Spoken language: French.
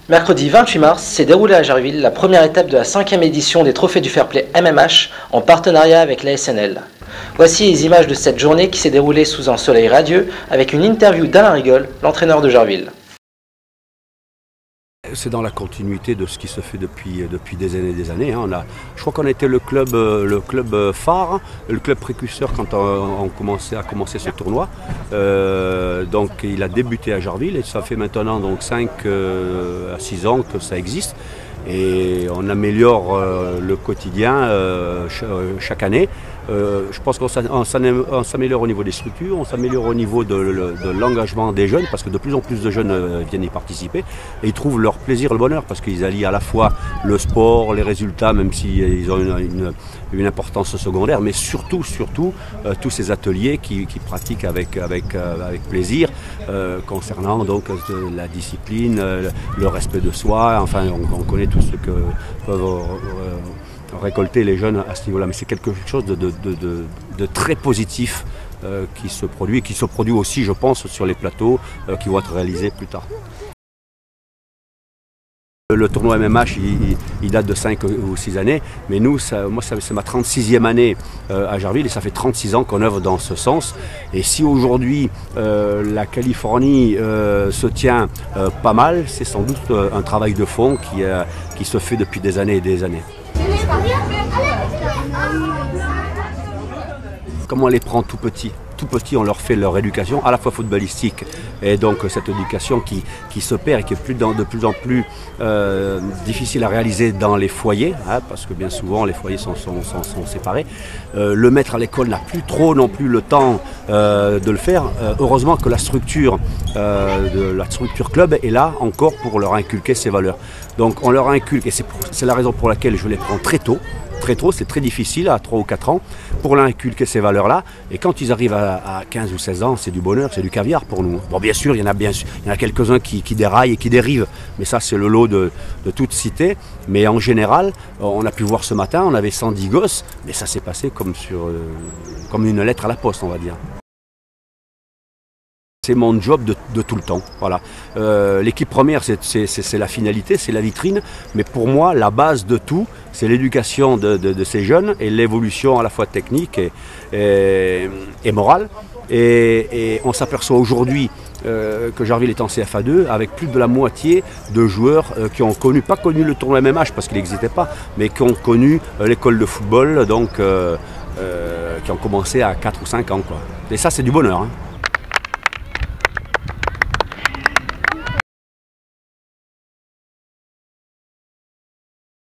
Mercredi 28 mars s'est déroulée à Jarville la première étape de la 5e édition des Trophées du Fair Play MMH en partenariat avec la SNL. Voici les images de cette journée qui s'est déroulée sous un soleil radieux avec une interview d'Alain Rigol, l'entraîneur de Jarville. C'est dans la continuité de ce qui se fait depuis des années et des années. Je crois qu'on était le club phare, le club précurseur quand on a commencé ce tournoi. Donc il a débuté à Jarville et ça fait maintenant donc 5 à 6 ans que ça existe. Et on améliore le quotidien chaque année. Je pense qu'on s'améliore au niveau des structures, on s'améliore au niveau de l'engagement des jeunes, parce que de plus en plus de jeunes viennent y participer et ils trouvent leur plaisir, le bonheur, parce qu'ils allient à la fois le sport, les résultats, même s'ils ont une importance secondaire, mais surtout tous ces ateliers qu'ils pratiquent avec plaisir, concernant donc la discipline, le respect de soi. Enfin, on connaît tout ce que peuvent récolter les jeunes à ce niveau-là, mais c'est quelque chose de très positif qui se produit aussi, je pense, sur les plateaux qui vont être réalisés plus tard. Le tournoi MMH, il date de 5 ou 6 années, mais nous, c'est ma 36e année à Jarville et ça fait 36 ans qu'on œuvre dans ce sens. Et si aujourd'hui la Californie se tient pas mal, c'est sans doute un travail de fond qui se fait depuis des années et des années. Comme on les prend tout petits, on leur fait leur éducation, à la fois footballistique, et donc cette éducation qui se perd et qui est de plus en plus difficile à réaliser dans les foyers, parce que bien souvent les foyers sont séparés. Le maître à l'école n'a plus trop non plus le temps de le faire. Heureusement que la structure club est là encore pour leur inculquer ces valeurs. Donc on leur inculque, et c'est la raison pour laquelle je les prends très tôt. Très tôt, c'est très difficile, à 3 ou 4 ans, pour leur inculquer ces valeurs-là. Et quand ils arrivent à 15 ou 16 ans, c'est du bonheur, c'est du caviar pour nous. Bon, bien sûr, il y en a quelques-uns qui déraillent et qui dérivent, mais ça, c'est le lot de toute cité. Mais en général, on a pu voir ce matin, on avait 110 gosses, mais ça s'est passé comme une lettre à la poste, on va dire. C'est mon job de tout le temps. Voilà. L'équipe première, c'est la finalité, c'est la vitrine. Mais pour moi, la base de tout, c'est l'éducation de ces jeunes et l'évolution à la fois technique et morale. Et on s'aperçoit aujourd'hui que Jarville est en CFA2 avec plus de la moitié de joueurs qui ont pas connu le tournoi MMH parce qu'il n'existait pas, mais qui ont connu l'école de football, donc qui ont commencé à 4 ou 5 ans, quoi. Et ça, c'est du bonheur.